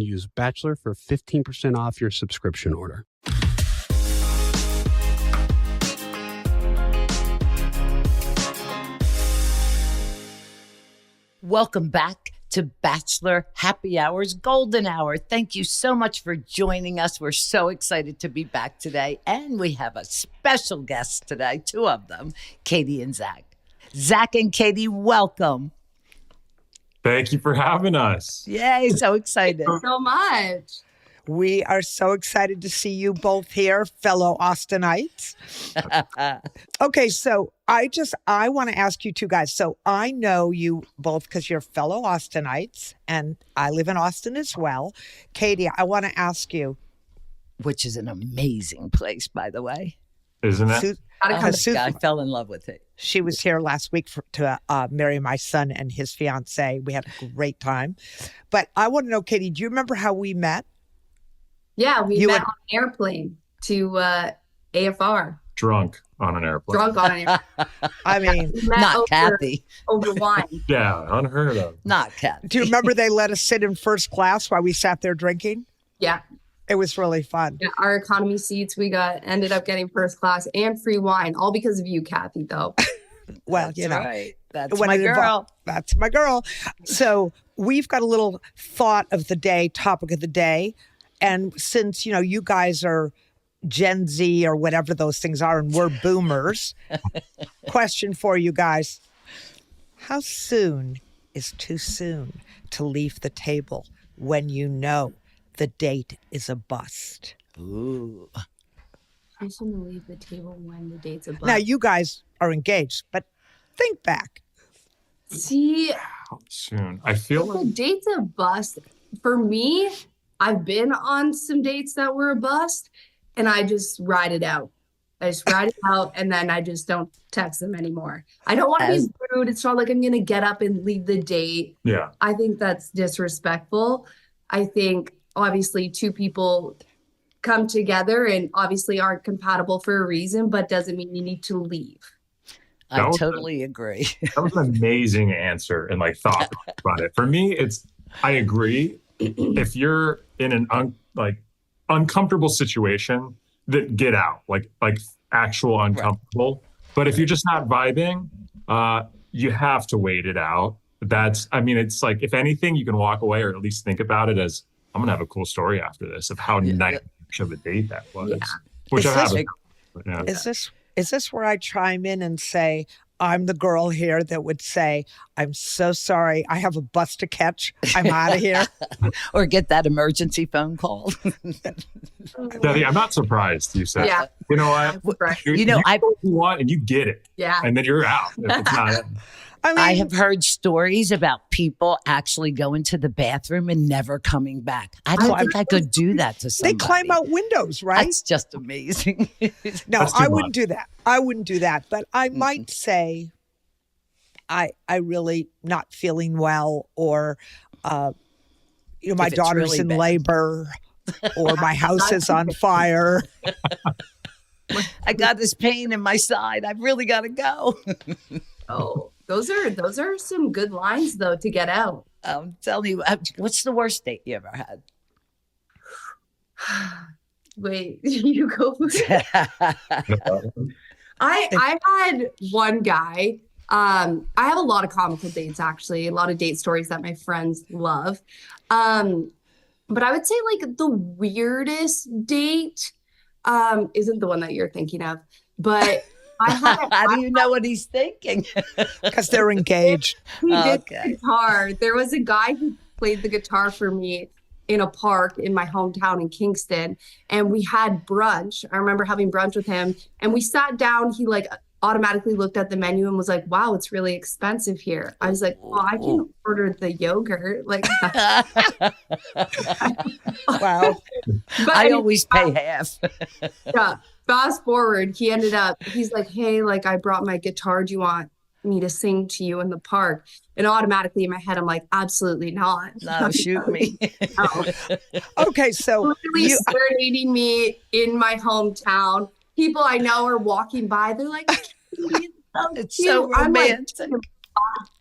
Use Bachelor for 15% off your subscription order. Welcome back to Bachelor Happy Hour's Golden Hour. Thank you so much for joining us. We're so excited to be back today. And we have a special guest today, two of them, Katie and Zach. Zach and Katie, welcome. Thank you for having us. Yay, so excited. So much. We are so excited to see you both here, fellow Austinites. Okay, so I want to ask you two guys. So I know you both because you're fellow Austinites, and I live in Austin as well. Katie, I want to ask you. Which is an amazing place, by the way. Isn't it? I fell in love with it. She was here last week to marry my son and his fiance. We had a great time. But I want to know, Katie, do you remember how we met? Yeah, we met on an airplane to AFR. Drunk on an airplane. Drunk on an airplane. I mean, not Kathy. Over wine. Yeah, unheard of. Not Kathy. Do you remember they let us sit in first class while we sat there drinking? Yeah. It was really fun. Yeah, our economy seats, ended up getting first class and free wine, all because of you, Kathy, though. Well, That's right. That's when my girl. That's my girl. So we've got a little thought of the day, topic of the day. And since, you guys are Gen Z or whatever those things are, and we're boomers, question for you guys. How soon is too soon to leave the table when you know the date is a bust? Ooh. I shouldn't leave the table when the date's a bust. Now, you guys are engaged, but think back. See, How soon? I feel if like the date's a bust, for me, I've been on some dates that were a bust, and I just ride it out. I just ride it out, and then I just don't text them anymore. I don't want to be rude. It's not like I'm going to get up and leave the date. yeah. I think that's disrespectful. I think, obviously, two people come together and obviously aren't compatible for a reason, but doesn't mean you need to leave. I totally agree. That was an amazing answer and thought about it. For me, I agree. If you're in an uncomfortable situation, that get out, like actual uncomfortable. Right. But if you're just not vibing, you have to wait it out. It's like, if anything, you can walk away or at least think about it as, I'm gonna have a cool story after this of how nice of a date that was. Yeah. Which I have. Yeah. Is this where I chime in and say, I'm the girl here that would say, I'm so sorry, I have a bus to catch, I'm out of here? Or get that emergency phone call. Debbie, I'm not surprised you said that. You know what? You know what you want and you get it. Yeah. And then you're out. If it's not I have heard stories about people actually going to the bathroom and never coming back. I don't think I could do that to somebody. They climb out windows, right? That's just amazing. No, I wouldn't do that. I wouldn't do that. But I might say I really not feeling well, or my daughter's really in labor, or my house is on fire. I got this pain in my side. I've really got to go. Oh, those are some good lines though to get out. I'm telling you, what's the worst date you ever had? Wait, you go for it. I had one guy. I have a lot of comical dates, actually, a lot of date stories that my friends love. But I would say the weirdest date isn't the one that you're thinking of, but how do you know what he's thinking? Because they're engaged. He did guitar. There was a guy who played the guitar for me in a park in my hometown in Kingston, and we had brunch. I remember having brunch with him, and we sat down. He automatically looked at the menu and was like, "Wow, it's really expensive here." I was like, "Well, I can order the yogurt." Wow. But I always pay half. Yeah. Fast forward, he's like, "Hey, I brought my guitar. Do you want me to sing to you in the park?" And automatically in my head, I'm like, absolutely not. No, shoot me. No. Okay, so literally serenading me in my hometown. People I know are walking by. They're like, it's so romantic.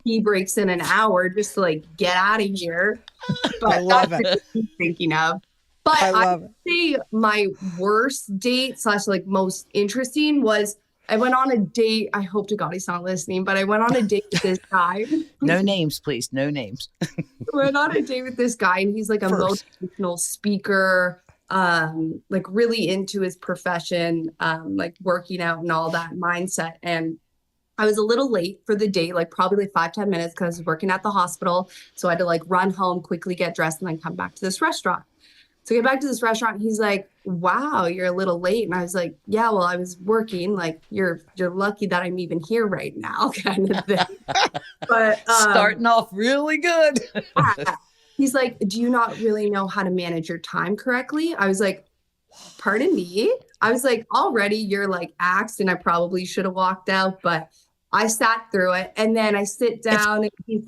He breaks in an hour just to like get out of here. But I love that's what he's thinking of. But I I love would say my worst date / like most interesting was I went on a date. I hope to God he's not listening, but I went on a date with this guy. No names, please. No names. Went on a date with this guy, and he's like a motivational speaker, like really into his profession, like working out and all that mindset. And I was a little late for the date, like probably like 5-10 minutes because I was working at the hospital. So I had to like run home, quickly get dressed, and then come back to this restaurant. So I get back to this restaurant, he's like, wow, you're a little late. And I was like, yeah, well, I was working. Like, you're lucky that I'm even here right now, kind of thing. But starting off really good. yeah. He's like, do you not really know how to manage your time correctly? I was like, pardon me? I was like, already you're like axed, and I probably should have walked out, but I sat through it. And then I sit down, and he's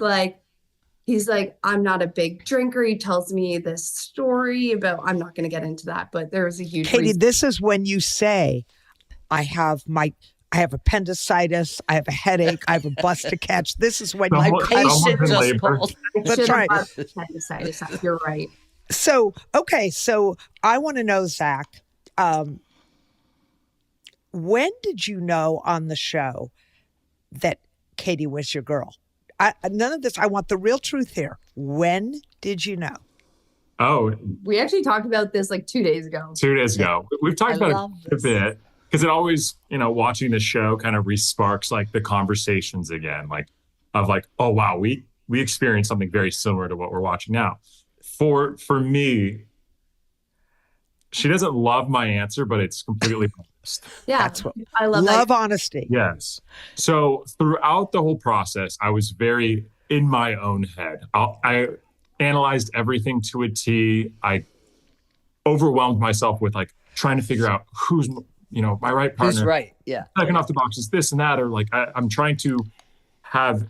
like, I'm not a big drinker. He tells me this story about, I'm not going to get into that, but there was a huge Katie, reason. this is when you say, I have appendicitis, I have a headache, I have a bus to catch. This is when Someone- my someone's Patient in just labor. called. That's Should have right. had appendicitis. You're right. So, okay, so I want to know, Zach, when did you know on the show that Katie was your girl? None of this. I want the real truth here. When did you know? Oh, We actually talked about this like 2 days ago. 2 days ago. We've talked I about love it a this. bit because it always, watching the show kind of resparks like the conversations again, like of like, oh wow, we experienced something very similar to what we're watching now. For me, she doesn't love my answer, but it's completely honest. Yeah. That's what I love that. honesty. Yes. So throughout the whole process, I was very in my own head. I analyzed everything to a T. I overwhelmed myself with like trying to figure out who's, my right partner. Who's right? Yeah. Checking off the boxes, this and that, or like I'm trying to have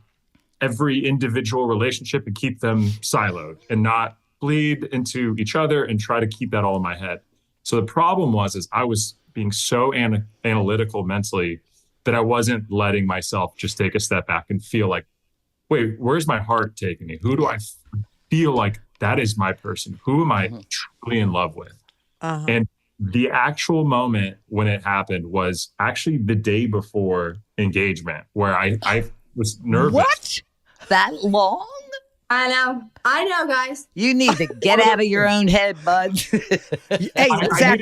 every individual relationship and keep them siloed and not bleed into each other and try to keep that all in my head. So the problem is I was being so analytical mentally that I wasn't letting myself just take a step back and feel like, wait, where's my heart taking me? Who do I feel like that is my person? Who am I truly in love with? Uh-huh. And the actual moment when it happened was actually the day before engagement, where I was nervous. What? That long? I know, guys. You need to get out of your own head, bud. Hey, Zach,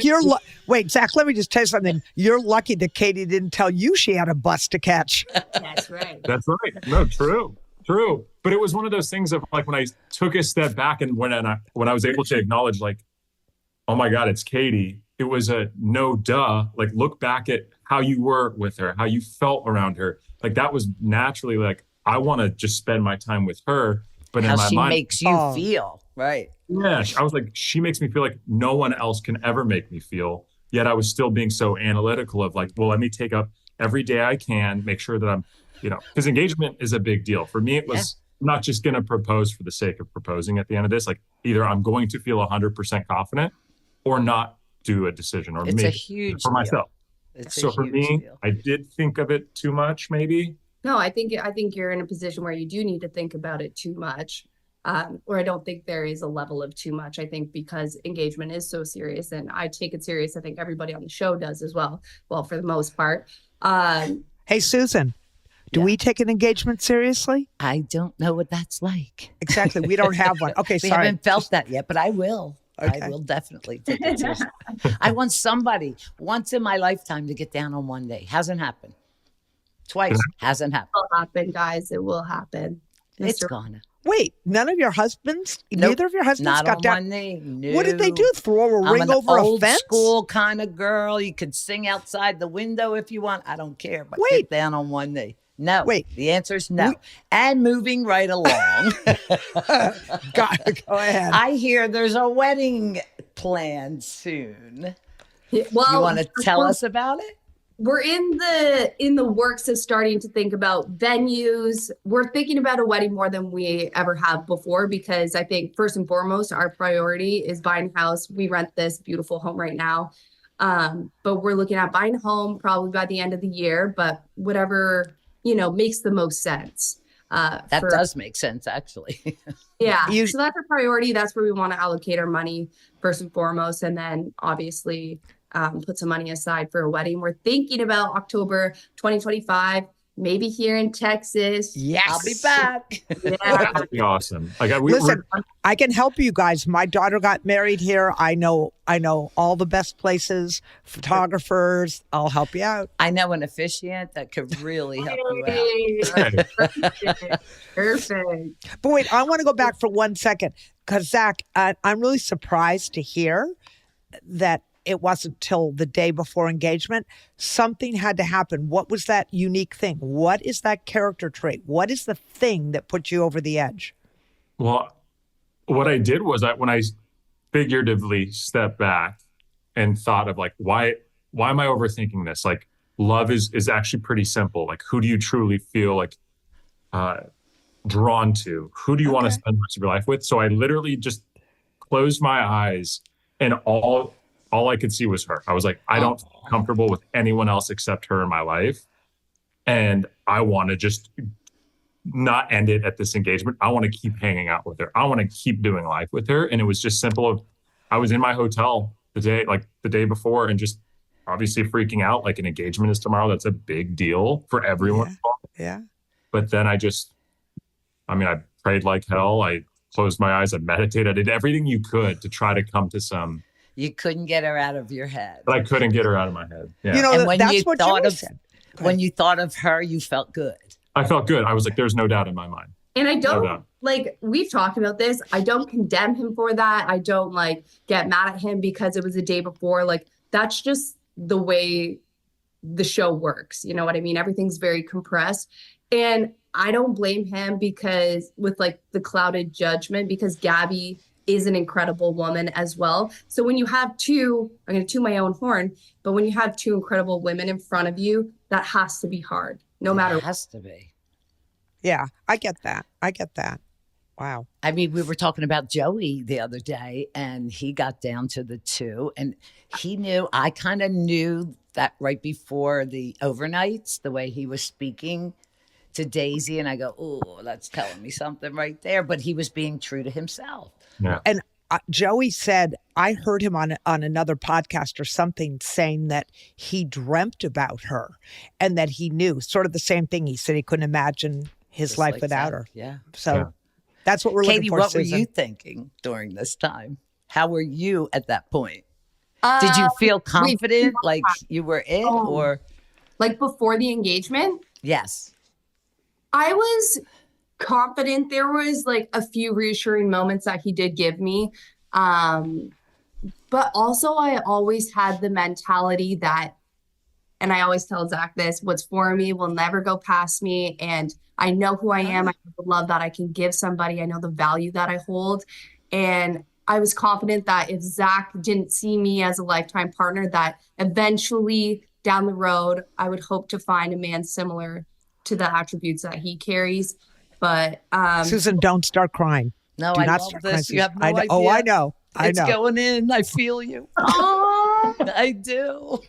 wait, Zach, let me just tell you something. You're lucky that Katie didn't tell you she had a bus to catch. That's right. That's right. No, true. But it was one of those things of like when I took a step back and when I was able to acknowledge like, oh my God, it's Katie. It was a no duh. Like look back at how you were with her, how you felt around her. Like that was naturally like, I want to just spend my time with her. But How in my she mind, makes you feel. Right. yeah, I was like, she makes me feel like no one else can ever make me feel. Yet I was still being so analytical of like, well, let me take up every day I can, make sure that I'm, because engagement is a big deal. For me, it was not just going to propose for the sake of proposing at the end of this. Like either I'm going to feel 100% confident or not do a decision or It's make a huge for myself. It's So a for huge me, deal. I did think of it too much, maybe. No, I think you're in a position where you do need to think about it too much. Or I don't think there is a level of too much. I think because engagement is so serious and I take it serious. I think everybody on the show does as well. Well, for the most part. Hey, Susan, do we take an engagement seriously? I don't know what that's like. Exactly. We don't have one. Okay, We sorry. haven't felt that yet, but I will. Okay. I will definitely take it seriously. I want somebody once in my lifetime to get down on one knee. Hasn't happened. Twice. Hasn't happened. It will happen, guys. It will happen. It's Mr. gonna. Wait, none of your husbands? Nope. Neither of your husbands Not got on down? one knee. No. What did they do? Throw a I'm ring an over a old fence? school kind of girl. You could sing outside the window if you want. I don't care, but Wait. get down on one knee. No. Wait. The answer is no. And moving right along. Go ahead. I hear there's a wedding planned soon. Well, You want to tell us about it? We're in the works of starting to think about venues. We're thinking about a wedding more than we ever have before because I think first and foremost, our priority is buying a house. We rent this beautiful home right now. But we're looking at buying a home probably by the end of the year, but whatever, makes the most sense. That does make sense, actually. Yeah. So that's our priority. That's where we want to allocate our money first and foremost. And then obviously put some money aside for a wedding. We're thinking about October 2025, maybe here in Texas. Yes. I'll be back. Yeah. That'd be awesome. Listen, I can help you guys. My daughter got married here. I know all the best places, photographers. I'll help you out. I know an officiant that could really help you out. Perfect. But wait, I want to go back for 1 second because Zach, I'm really surprised to hear that it wasn't till the day before engagement. Something had to happen. What was that unique thing? What is that character trait? What is the thing that put you over the edge? Well, what I did was when I figuratively stepped back and thought of like, why am I overthinking this? Like, love is actually pretty simple. Like, who do you truly feel like drawn to? Who do you want to spend the rest of your life with? So I literally just closed my eyes and all I could see was her. I was like, I don't feel comfortable with anyone else except her in my life. And I want to just not end it at this engagement. I want to keep hanging out with her. I want to keep doing life with her. And it was just simple. I was in my hotel the day before and just obviously freaking out. Like, an engagement is tomorrow. That's a big deal for everyone. Yeah. But then I prayed like hell. I closed my eyes. I meditated. I did everything you could to try to come to some. You couldn't get her out of your head. But I couldn't get her out of my head. Yeah. You know, And when that's you what thought Jimmy of said. when you thought of her, you felt good. I felt good. I was like, there's no doubt in my mind. And I No don't doubt. like, we've talked about this. I don't condemn him for that. I don't like get mad at him because it was the day before. Like, that's just the way the show works. You know what I mean? Everything's very compressed. And I don't blame him because with like the clouded judgment, because Gabby is an incredible woman as well. So when you have two, I'm going to toot my own horn, but when you have two incredible women in front of you, that has to be hard, no matter It has to be. Yeah, I get that. Wow. I mean, we were talking about Joey the other day, and he got down to the 2, and he knew, I kind of knew that right before the overnights, the way he was speaking to Daisy, and I go, oh, that's telling me something right there. But he was being true to himself. Yeah. And Joey said, I heard him on another podcast or something saying that he dreamt about her and that he knew sort of the same thing. He said he couldn't imagine his Just life like without that. her. Yeah. So that's what we're Katie, looking for. what Susan. were you thinking during this time? How were you at that point? Did you feel confident, like you were it, or like before the engagement? yes? I was confident. There was like a few reassuring moments that he did give me. But also I always had the mentality that, and I always tell Zach this, what's for me will never go past me. And I know who I am. I know the love that I can give somebody. I know the value that I hold. And I was confident that if Zach didn't see me as a lifetime partner, that eventually down the road, I would hope to find a man similar to the attributes that he carries. But Susan, don't start crying. No, Do I not love start this. crying, You have Susan. no idea. Oh, I know. I It's know. going in. I feel you. oh, I do.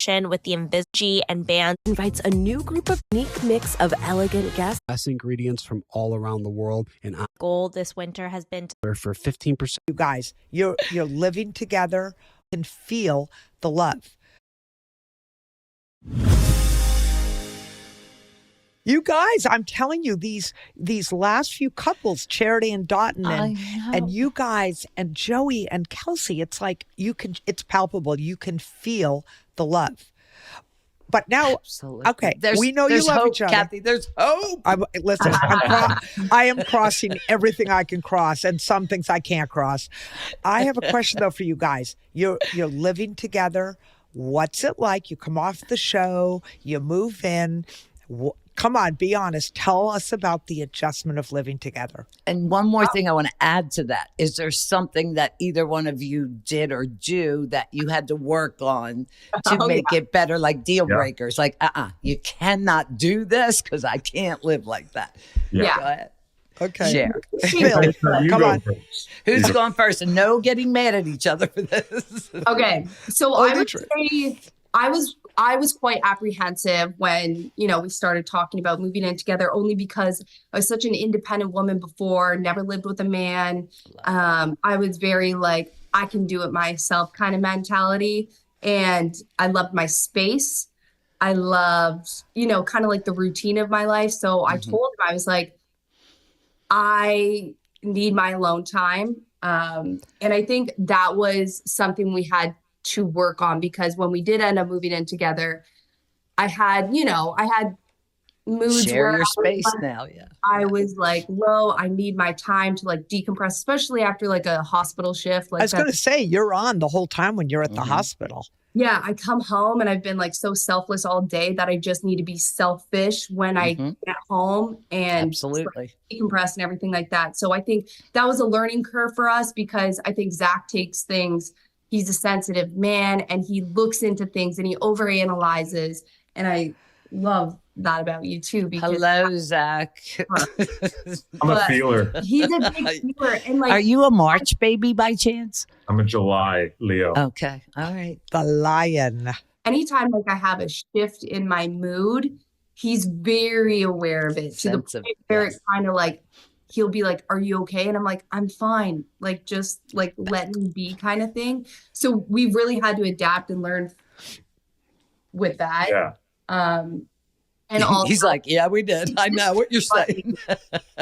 With the Invigi and band invites a new group of unique mix of elegant guests. Best ingredients from all around the world. And Goal this winter has been for 15%. You guys, you're living together and feel the love. You guys, I'm telling you, these last few couples, Charity and Dotton, and you guys and Joey and Kelsey, it's like it's palpable. You can feel the love. But now, Absolutely. okay, There's- we know you there's love hope, each other. Kathy. There's hope. I am crossing everything I can cross, and some things I can't cross. I have a question though for you guys. You're living together. What's it like? You come off the show, you move in. Come on, be honest. Tell us about the adjustment of living together. And one more thing I want to add to that. Is there something that either one of you did or do that you had to work on to make it better, like deal breakers? Like, you cannot do this because I can't live like that. Yeah. Go ahead. Okay. Share. Bill, You come go on. first. Who's going first? And no getting mad at each other for this. okay. So I would say I was I was quite apprehensive when, we started talking about moving in together, only because I was such an independent woman before, never lived with a man. I was very like, I can do it myself kind of mentality. And I loved my space. I loved, kind of like the routine of my life. So I told him, I was like, I need my alone time. And I think that was something we had to work on, because when we did end up moving in together, I had moods Share where your space now. Yeah. I was like, I need my time to like decompress, especially after like a hospital shift. Like I was going to say, you're on the whole time when you're at the hospital. Yeah, I come home and I've been like so selfless all day that I just need to be selfish when I get home and absolutely decompress and everything like that. So I think that was a learning curve for us, because I think Zach takes things, he's a sensitive man and he looks into things and he overanalyzes. And I love that about you too. Because hello, Zach. I'm a feeler. He's a big feeler. And like, are you a March baby by chance? I'm a July Leo. Okay. All right. The lion. anytime like I have a shift in my mood, he's very aware of it, to the point where it kind of like, he'll be like, "Are you okay?" And I'm like, "I'm fine." Like, just like let me be kind of thing. So we've really had to adapt and learn with that. Yeah. And also, he's like, "Yeah, we did. I know what you're saying."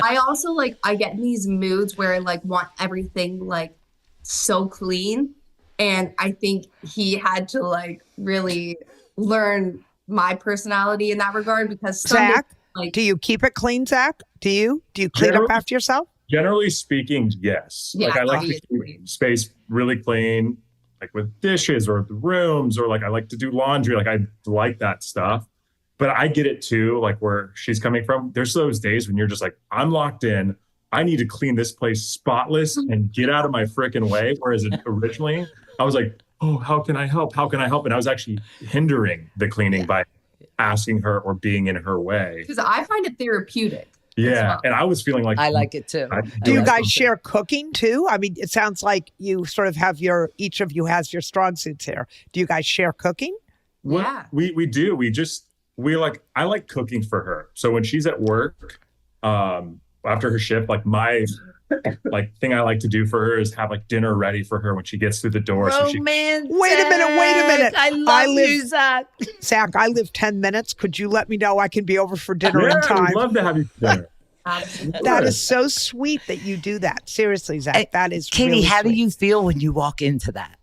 I also like, I get in these moods where I like want everything like so clean. And I think he had to like really learn my personality in that regard, because Zach, like, do you keep it clean, Zach? Do you clean up after yourself? Generally speaking, yes. Yeah, like I like to keep space really clean, like with dishes or the rooms, or like I like to do laundry. Like I like that stuff. But I get it too, like where she's coming from. There's those days when you're just like, I'm locked in. I need to clean this place spotless and get out of my freaking way. Whereas originally I was like, oh, how can I help? How can I help? And I was actually hindering the cleaning by asking her or being in her way. because I find it therapeutic. Yeah. Well. And I was feeling like, I like it too. Do you guys share cooking too? I mean, it sounds like you sort of have each of you has your strong suits here. Do you guys share cooking? Yeah. We do. I like cooking for her. So when she's at work, after her shift, like my thing I like to do for her is have like dinner ready for her when she gets through the door. Romantic. Wait a minute. I love you, Zach. Zach, I live 10 minutes. Could you let me know I can be over for dinner in time? I'd love to have you for dinner. That is so sweet that you do that. Seriously, Zach, that is Katie, really how do sweet. you feel when you walk into that?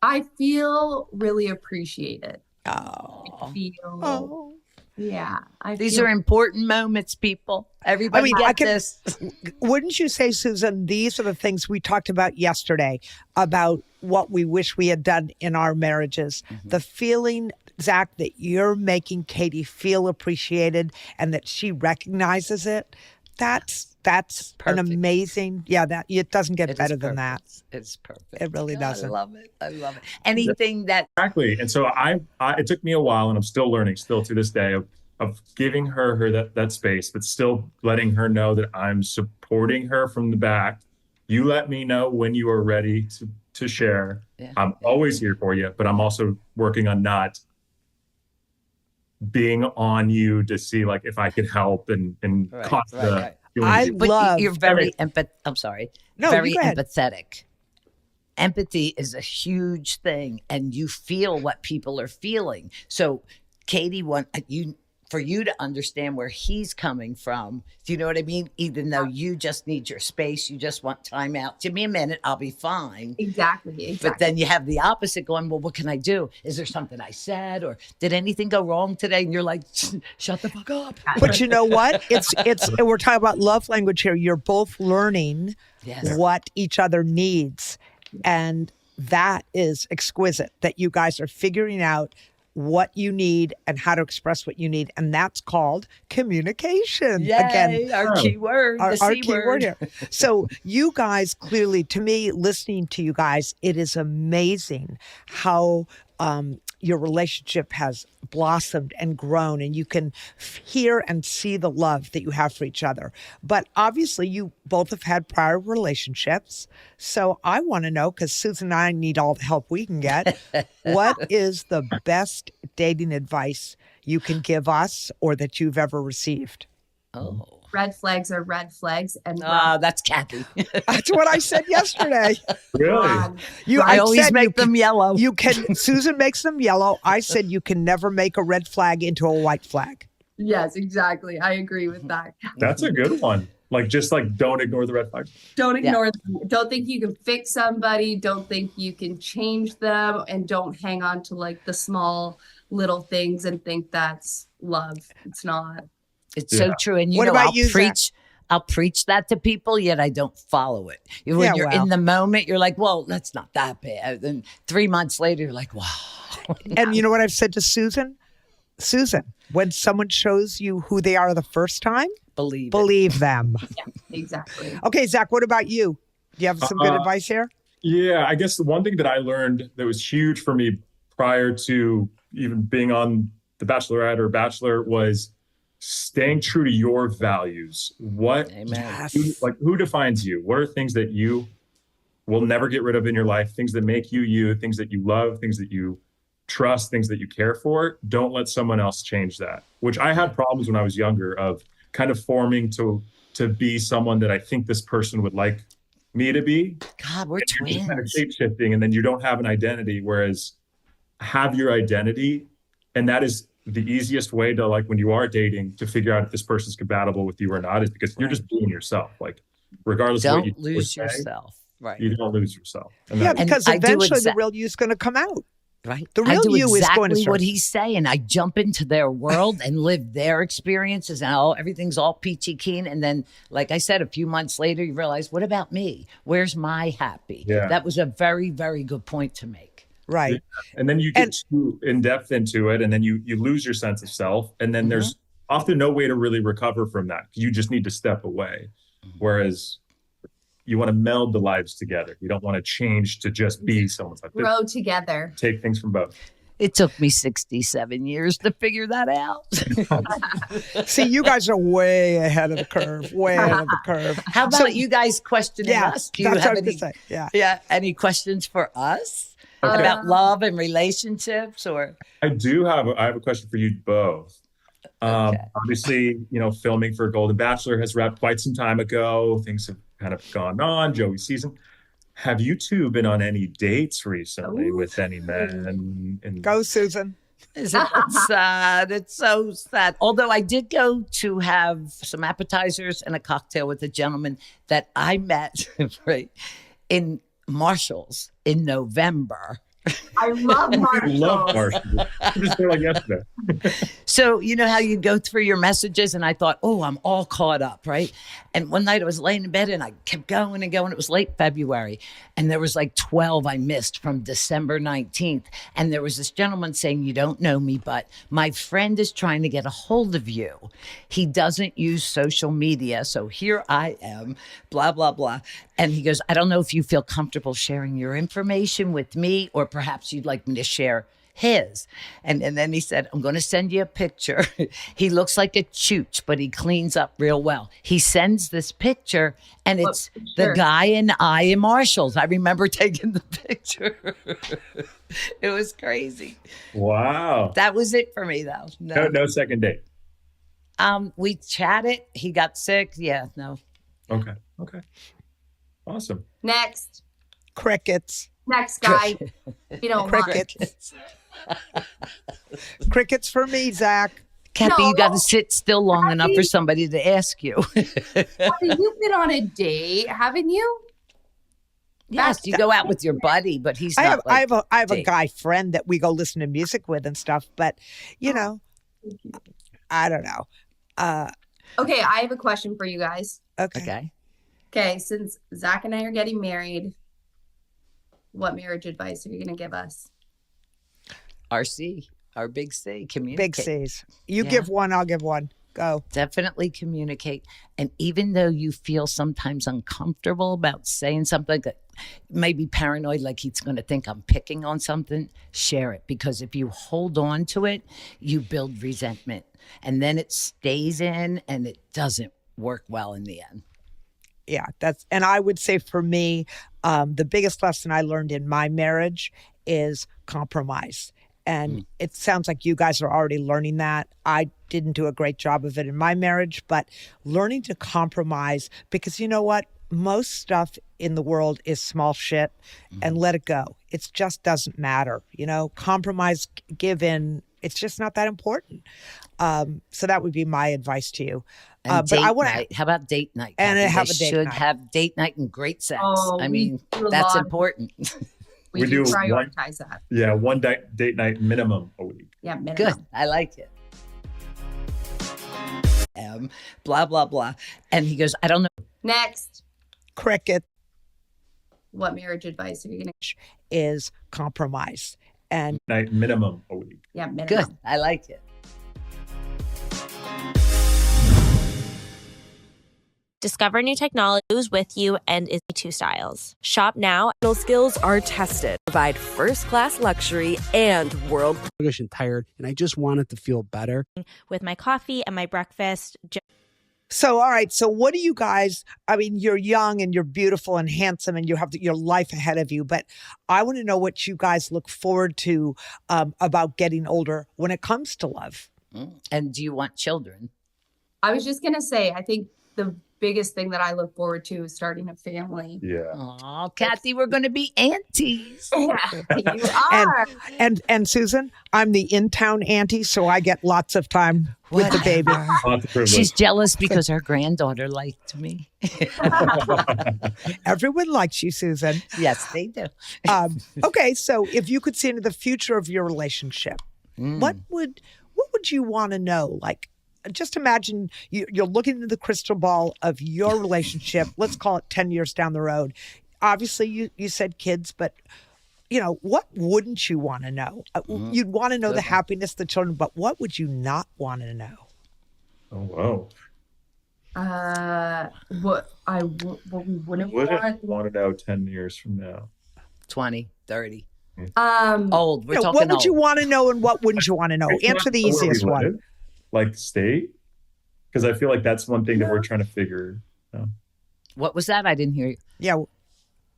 I feel really appreciated. Oh. Yeah. These are important moments, people. Everybody get this. Wouldn't you say, Susan, these are the things we talked about yesterday about what we wish we had done in our marriages. Mm-hmm. The feeling, Zach, that you're making Katie feel appreciated and that she recognizes it. That's an amazing, that it doesn't get better than that. It's perfect. It really doesn't. I love it. Anything that Exactly. And so it took me a while, and I'm still learning still to this day of giving her that space, but still letting her know that I'm supporting her from the back. You let me know when you are ready to share. Yeah. I'm always here for you, but I'm also working on not being on you to see like if I could help and cause the But you're very very go ahead. empathetic. Empathy is a huge thing, and you feel what people are feeling. So Katie for you to understand where he's coming from. Do you know what I mean? Even though you just need your space, you just want time out. Give me a minute, I'll be fine. Exactly. But then you have the opposite going, well, what can I do? Is there something I said, or did anything go wrong today? And you're like, shut the fuck up. But you know what? It's we're talking about love language here. You're both learning what each other needs. And that is exquisite that you guys are figuring out what you need and how to express what you need. And that's called communication. Yay, again, our key word, our key word here. So you guys clearly, to me, listening to you guys, it is amazing how your relationship has blossomed and grown, and you can hear and see the love that you have for each other. But obviously, you both have had prior relationships. So I want to know, because Susan and I need all the help we can get, what is the best dating advice you can give us or that you've ever received? Oh. Red flags are red flags, and That's Kathy. That's what I said yesterday. Really? I always said make them yellow. You can. Susan makes them yellow. I said you can never make a red flag into a white flag. Yes, exactly. I agree with that. That's a good one. Like, just like, don't ignore the red flags. Don't ignore them. Don't think you can fix somebody. Don't think you can change them, and don't hang on to like the small little things and think that's love. It's not. It's so true. And I'll preach that to people, yet I don't follow it. When you're in the moment, you're like, well, that's not that bad. Then 3 months later, you're like, wow. And you know what I've said to Susan? Susan, when someone shows you who they are the first time, believe them. Yeah, exactly. Okay, Zach, what about you? Do you have some good advice here? Yeah, I guess the one thing that I learned that was huge for me prior to even being on The Bachelorette or Bachelor was staying true to your values. Who defines you? What are things that you will never get rid of in your life? Things that make you you, things that you love, things that you trust, things that you care for. Don't let someone else change that, which I had problems when I was younger of kind of forming to be someone that I think this person would like me to be. God, we're twins. Kind of shape shifting, and then you don't have an identity, whereas have your identity. And that is the easiest way to, like, when you are dating, to figure out if this person's compatible with you or not, is because you're just being yourself. Like, regardless of what you lose yourself. Right. You don't lose yourself. Yeah, because eventually the real you is going to come out. Right. The real you is going to exactly what he's saying. I jump into their world and live their experiences, and everything's all peachy keen. And then, like I said, a few months later, you realize, what about me? Where's my happy? Yeah. That was a very, very good point to make. Right. Yeah. And then you get too in depth into it, and then you lose your sense of self. And then there's often no way to really recover from that. You just need to step away. Whereas you want to meld the lives together. You don't want to change to just be someone's like, grow together. Take things from both. It took me 67 years to figure that out. See, you guys are way ahead of the curve. Way ahead of the curve. How about you guys questioning us? Do you have any questions for us? About love and relationships, or I have a question for you both. Obviously, filming for Golden Bachelor has wrapped quite some time ago. Things have kind of gone on. Joey's season. Have you two been on any dates recently with any men? Go, Susan. Isn't it sad? It's so sad. Although I did go to have some appetizers and a cocktail with a gentleman that I met in Marshall's in November. I love Marshall. Love Marshall. I was just there like yesterday. So you know how you go through your messages, and I thought, oh, I'm all caught up, right? And one night I was laying in bed and I kept going and going. It was late February, and there was like 12 I missed from December 19th. And there was this gentleman saying, you don't know me, but my friend is trying to get a hold of you. He doesn't use social media, so here I am, blah, blah, blah. And he goes, I don't know if you feel comfortable sharing your information with me, or perhaps you'd like me to share his. And then he said, I'm going to send you a picture. He looks like a chooch, but he cleans up real well. He sends this picture, and it's the guy and I in Marshall's. I remember taking the picture. It was crazy. Wow. That was it for me, though. No second date. We chatted. He got sick. Yeah, no. Okay. Awesome. Next. Crickets. Next guy. You don't Crickets. Crickets for me, Zach. Cappy, you got to sit still long enough for somebody to ask you. You've been on a date, haven't you? Yes, you go out with your buddy, but he's not. I have a guy friend that we go listen to music with and stuff, but I don't know. Okay, I have a question for you guys. Okay. Since Zach and I are getting married, what marriage advice are you going to give us? RC, our big C, communicate. Big C's. You give one, I'll give one. go. Definitely communicate. And even though you feel sometimes uncomfortable about saying something that may be paranoid, like he's going to think I'm picking on something, share it. Because if you hold on to it, you build resentment. And then it stays in and it doesn't work well in the end. Yeah, and I would say for me, the biggest lesson I learned in my marriage is compromise. And it sounds like you guys are already learning that. I didn't do a great job of it in my marriage, but learning to compromise, because you know what? Most stuff in the world is small shit, and let it go. It just doesn't matter. Compromise, give in. It's just not that important. So that would be my advice to you. And But I want night. How about date night? And Kathy? have They a date should night. have date night and great sex. Oh, I mean, we do a that's lot. important. We We do do prioritize that. Yeah, one date night minimum a week. Yeah, minimum. Good. I like it. Blah, blah, blah. And he goes, I don't know. Next, cricket what marriage advice are you going to? is compromise. And Night minimum a week. Yeah, minimum. Good. I like it. Discover new technologies with you and is 2 styles. Shop now. Skills are tested, provide first-class luxury and world. Sluggish and tired, and I just wanted to feel better. With my coffee and my breakfast. so, all right. So what do you guys, you're young and you're beautiful and handsome and you have your life ahead of you, but I want to know what you guys look forward to about getting older when it comes to love. And do you want children? I was just going to say, I think the biggest thing that I look forward to is starting a family. Yeah. Oh, Kathy, we're going to be aunties. Yeah, you are. And Susan, I'm the in-town auntie, so I get lots of time with the baby. Lots of privilege. She's jealous because her granddaughter liked me. Everyone likes you, Susan. Yes, they do. Okay, so if you could see into the future of your relationship, what would you want to know? Like, just imagine you're looking into the crystal ball of your relationship. Let's call it 10 years down the road. Obviously, you said kids, but what wouldn't you want to know? You'd want to know the happiness of the children, but what would you not want to know? Oh, wow. What we wouldn't Wouldn't want. want to know 10 years from now. 20, 30. Old. We're talking what would old. you want to know and what wouldn't you want to know? Answer the Where we easiest one. live, like state, because I feel like that's one thing that we're trying to figure out. What was that? I didn't hear you. Yeah.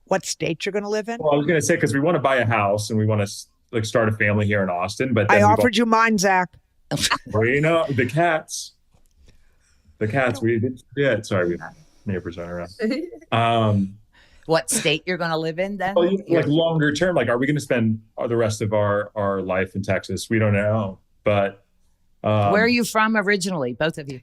What state you're going to live in? Well, I was going to say, because we want to buy a house and we want to start a family here in Austin, but then I we've offered you mine, Zach. Well, the cats. We didn't forget. Sorry, we have neighbors running around. What state you're going to live in then? Well, like longer term, like, are we going to spend the rest of our life in Texas? We don't know, but where are you from originally, both of you?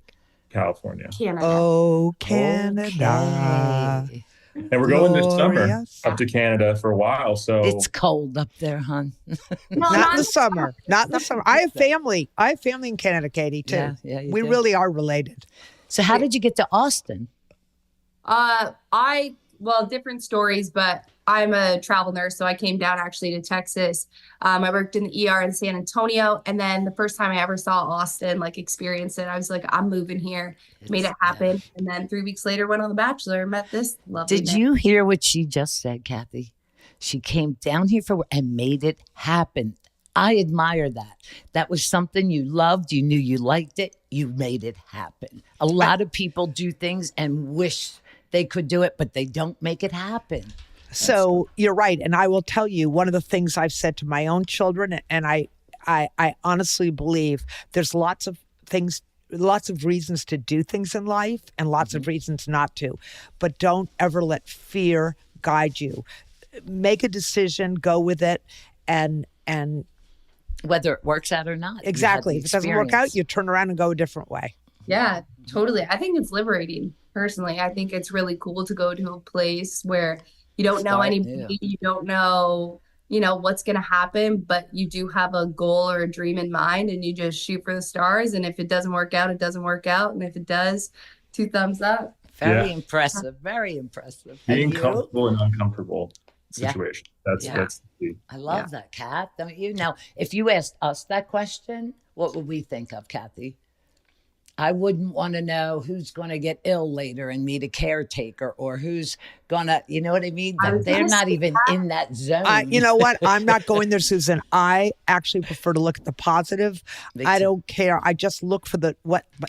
California, Canada. Oh, Canada. Okay. and we're going this summer Glorious. up to Canada for a while. So It's cold up there, hon. No, Not in the summer. Not in the summer. I have family. in Canada, Katie, too. Yeah, you we do. really are related. So how did you get to Austin? Different stories, but I'm a travel nurse, so I came down actually to Texas. I worked in the ER in San Antonio, and then the first time I ever saw Austin, like experienced it, I was like, I'm moving here, made it happen. And then 3 weeks later, went on The Bachelor, met this lovely Did man. you hear what she just said, Kathy? She came down here for work and made it happen. I admire that. That was something you loved. You knew you liked it. You made it happen. A lot of people do things and wish they could do it, but they don't make it happen. So you're right. And I will tell you, one of the things I've said to my own children, and I honestly believe there's lots of reasons to do things in life and lots of reasons not to, but don't ever let fear guide you. Make a decision, go with it, and Whether it works out or not. You had exactly. the If it doesn't work out, experience. you turn around and go a different way. Yeah, totally. I think it's liberating. Personally, I think it's really cool to go to a place where you don't know Start anybody, new. you don't know, what's going to happen, but you do have a goal or a dream in mind and you just shoot for the stars. And if it doesn't work out, it doesn't work out. And if it does, 2 thumbs up. Very Yeah. impressive. Very impressive. being And you? comfortable in uncomfortable Yeah. situation. That's Yeah. that's the key. I love that, Kat. Don't you? Now, if you asked us that question, what would we think of, Kathy? I wouldn't want to know who's going to get ill later and need a caretaker, or who's going to, you know what I mean? They're not even in that zone. You know what? I'm not going there, Susan. I actually prefer to look at the positive. I don't care. I just look for the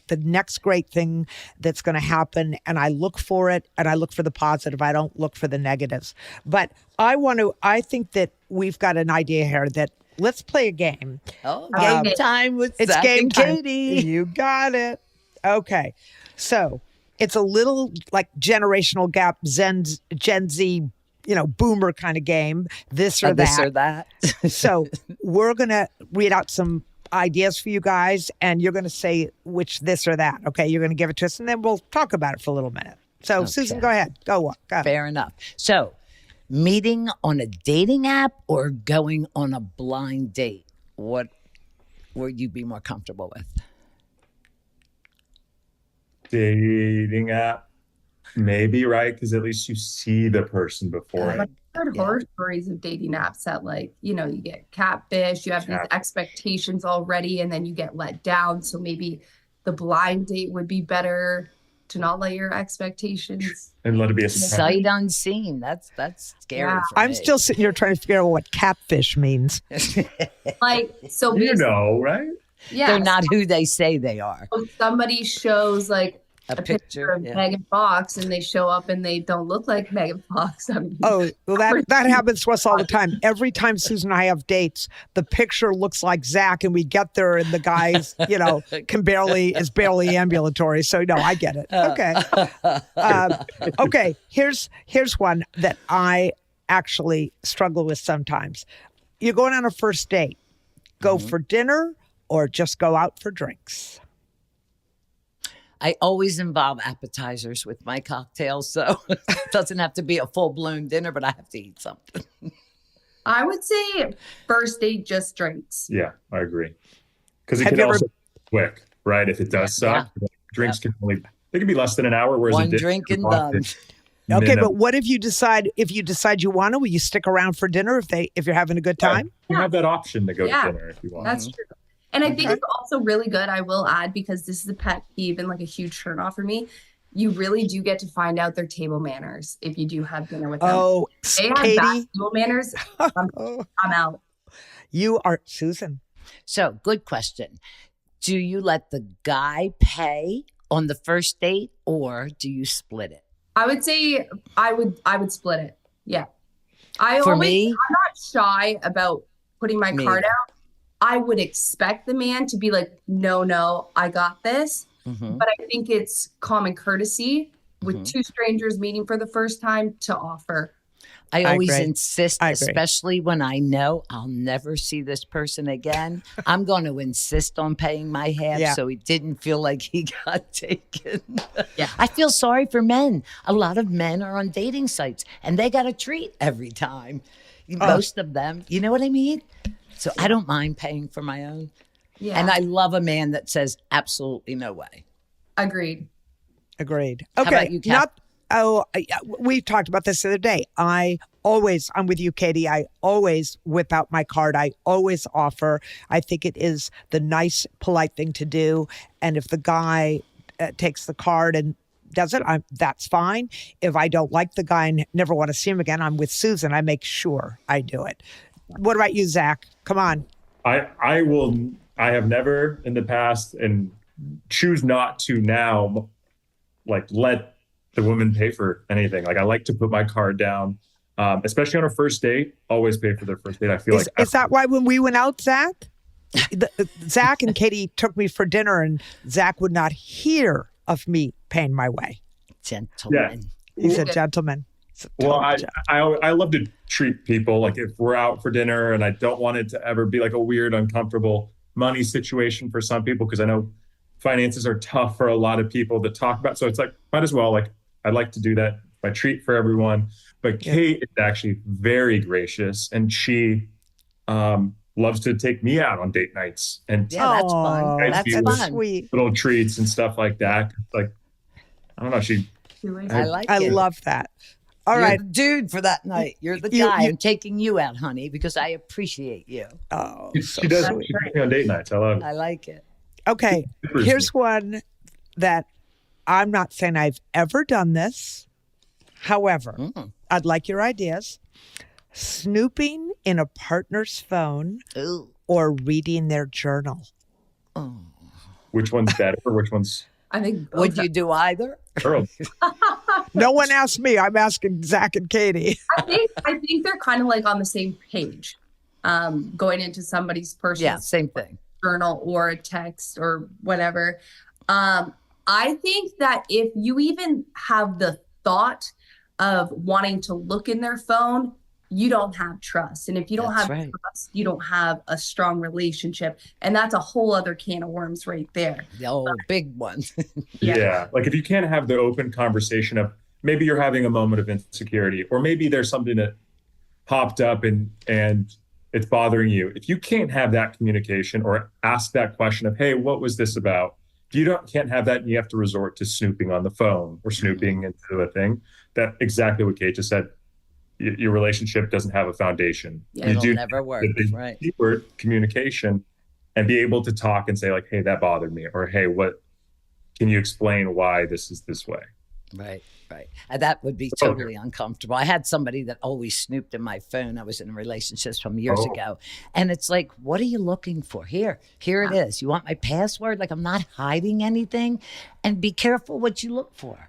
next great thing that's going to happen, and I look for it, and I look for the positive. I don't look for the negatives. But I think that we've got an idea here that let's play a game. Oh, game time with it's Zach game and time. Katie. You got it. Okay. So it's a little like generational gap, Gen Z, boomer kind of game. This or This or that. So we're going to read out some ideas for you guys, and you're going to say which this or that. Okay. You're going to give it to us, and then we'll talk about it for a little minute. So Susan, go ahead. Go. Fair enough. So, meeting on a dating app or going on a blind date? What would you be more comfortable with? Dating app, maybe, right? Because at least you see the person before. I've heard horror stories of dating apps that you get catfish, you have these expectations already, and then you get let down. So maybe the blind date would be better to not let your expectations and let it be a surprise. Sight unseen. That's scary. Yeah. For I'm me. still sitting here trying to figure out what catfish means. right? Yeah, They're not who they say they are. So somebody shows like A a picture of Megan Fox, and they show up and they don't look like Megan Fox. I mean, Oh, well, that happens to us all the time. Every time Susan and I have dates, the picture looks like Zach, and we get there, and the guy's, is barely ambulatory. So no, I get it. Okay, okay. Here's one that I actually struggle with sometimes. You're going on a first date. Go for dinner or just go out for drinks. I always involve appetizers with my cocktails, so it doesn't have to be a full-blown dinner, but I have to eat something. I would say first date, just drinks. Yeah, I agree. Because it can also be quick, right? If it does suck, drinks can they can be less than an hour. Whereas one drink and done. Okay, but what if you decide you want to? Will you stick around for dinner if you're having a good time? You have that option to go to dinner if you want. That's true. And I think it's also really good, I will add, because this is a pet peeve and like a huge turn off for me. You really do get to find out their table manners if you do have dinner with them. Oh, they have Katie. bad table manners. I'm out. You are Susan. So, good question. Do you let the guy pay on the first date, or do you split it? I would say I would split it. Yeah. I'm not shy about putting my card out. I would expect the man to be like, no, I got this. But I think it's common courtesy with two strangers meeting for the first time to offer. I always insist, especially when I know I'll never see this person again. I'm going to insist on paying my half so he didn't feel like he got taken. I feel sorry for men. A lot of men are on dating sites and they got a treat every time. Most of them, you know what I mean? So I don't mind paying for my own. Yeah. And I love a man that says absolutely no way. Agreed. Okay. How about you, Kat? We talked about this the other day. I'm with you, Katie. I always whip out my card. I always offer. I think it is the nice, polite thing to do. And if the guy takes the card and does it, that's fine. If I don't like the guy and never want to see him again, I'm with Susan. I make sure I do it. What about you, Zach? Come on. I have never in the past and choose not to now, let the woman pay for anything. I like to put my card down, especially on a first date. Always pay for their first date. I feel is that why when we went out, Zach? Zach and Katie took me for dinner, and Zach would not hear of me paying my way. Gentleman. Yeah. He's a gentleman. Well, I love to treat people if we're out for dinner, and I don't want it to ever be a weird, uncomfortable money situation for some people, because I know finances are tough for a lot of people to talk about. So it's might as well, I'd like to do that. I treat for everyone. But Kate is actually very gracious, and she loves to take me out on date nights. And that's fun. That's fun. Sweet. Little treats and stuff like that. I don't know. I love that. All You're right. the dude for that night. You're the guy. I'm taking you out, honey, because I appreciate you. Oh, she does. She takes me on date nights. I love it. I like it. Okay. Here's one that I'm not saying I've ever done this. However, I'd like your ideas. Snooping in a partner's phone or reading their journal. Which one's better? Which one's I think both Would you do either? girl? No one asked me. I'm asking Zach and Katie. I think they're kind of like on the same page, going into somebody's personal Same thing. journal or a text or whatever. I think that if you even have the thought of wanting to look in their phone, you don't have trust. And if you don't have trust, you don't have a strong relationship. And that's a whole other can of worms right there. Oh, big one. Yeah. Like if you can't have the open conversation of maybe you're having a moment of insecurity, or maybe there's something that popped up and it's bothering you. If you can't have that communication or ask that question of, hey, what was this about? If you can't have that, and you have to resort to snooping on the phone or snooping into a thing. That exactly what Kate just said. Your relationship doesn't have a foundation. It'll never work, right? Keyword communication, and be able to talk and say like, hey, that bothered me, or hey, what can you explain why this is this way? Right. And that would be totally uncomfortable. I had somebody that always snooped in my phone. I was in relationships from years ago. And it's like, what are you looking for? Here it is. You want my password? Like, I'm not hiding anything. And be careful what you look for.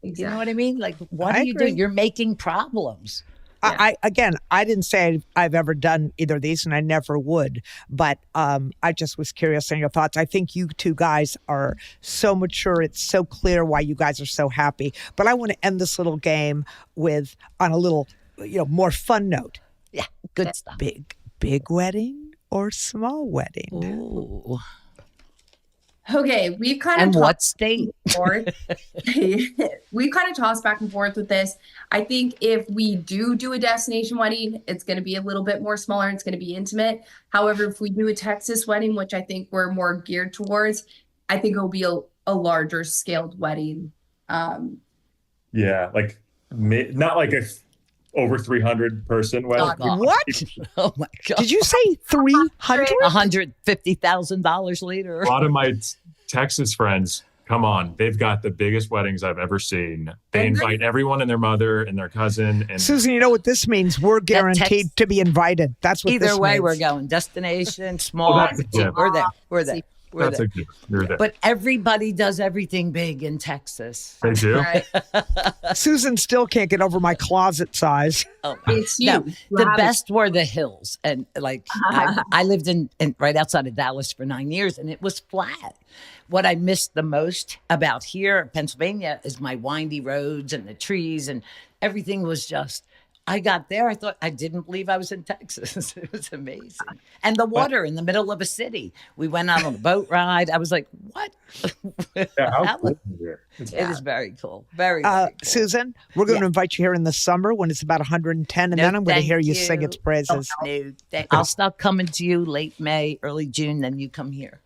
Exactly. You know what I mean? Like, what are you doing? You're making problems. I didn't say I've ever done either of these, and I never would. But I just was curious on your thoughts. I think you two guys are so mature. It's so clear why you guys are so happy. But I want to end this little game on a little, more fun note. Yeah, good stuff. Big wedding or small wedding? Ooh. Okay, we've kind of and what state? We've kind of tossed back and forth with this. I think if we do a destination wedding, it's going to be a little bit more smaller. It's going to be intimate. However, if we do a Texas wedding, which I think we're more geared towards, I think it'll be a larger scaled wedding. Yeah, like not like a over 300 person wedding. What? Oh my God. Did you say 300? $150,000 later. A lot of my Texas friends, come on, they've got the biggest weddings I've ever seen. They invite everyone and their mother and their cousin. And Susan, you know what this means? We're guaranteed to be invited. That's what this means. Either way, we're going. Destination, small. We're there. That's a good. You're there. But everybody does everything big in Texas. They do. Right. Susan still can't get over my closet size. Oh, no, the best were the hills, and like I lived in right outside of Dallas for 9 years, and it was flat. What I missed the most about here, Pennsylvania, is my windy roads and the trees, and everything was just. I got there. I didn't believe I was in Texas. It was amazing. And the water in the middle of a city. We went out on a boat ride. I was like, what? Yeah, It is very cool. Very cool. Susan, we're going to invite you here in the summer when it's about 110, and then I'm going to hear you sing its praises. I'll start coming to you late May, early June, then you come here.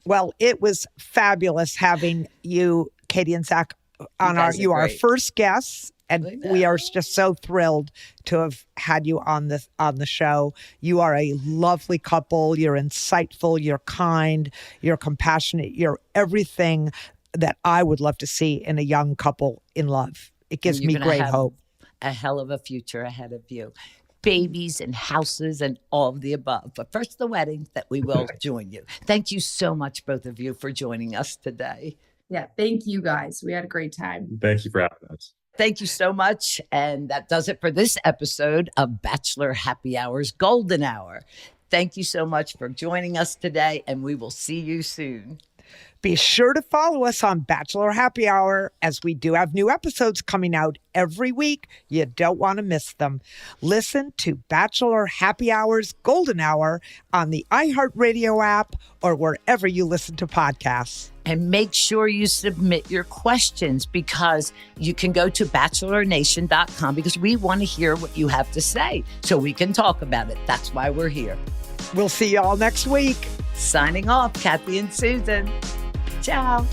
Well, it was fabulous having you, Katie and Zach, on our first guests. And we are just so thrilled to have had you on the show. You are a lovely couple. You're insightful. You're kind. You're compassionate. You're everything that I would love to see in a young couple in love. It gives me great hope. A hell of a future ahead of you. Babies and houses and all of the above. But first, the wedding that we will join you. Thank you so much, both of you, for joining us today. Yeah, thank you guys. We had a great time. Thank you for having us. Thank you so much. And that does it for this episode of Bachelor Happy Hour's Golden Hour. Thank you so much for joining us today, and we will see you soon. Be sure to follow us on Bachelor Happy Hour, as we do have new episodes coming out every week. You don't want to miss them. Listen to Bachelor Happy Hour's Golden Hour on the iHeartRadio app or wherever you listen to podcasts. And make sure you submit your questions, because you can go to bachelornation.com, because we want to hear what you have to say so we can talk about it. That's why we're here. We'll see you all next week. Signing off, Kathy and Susan. Ciao.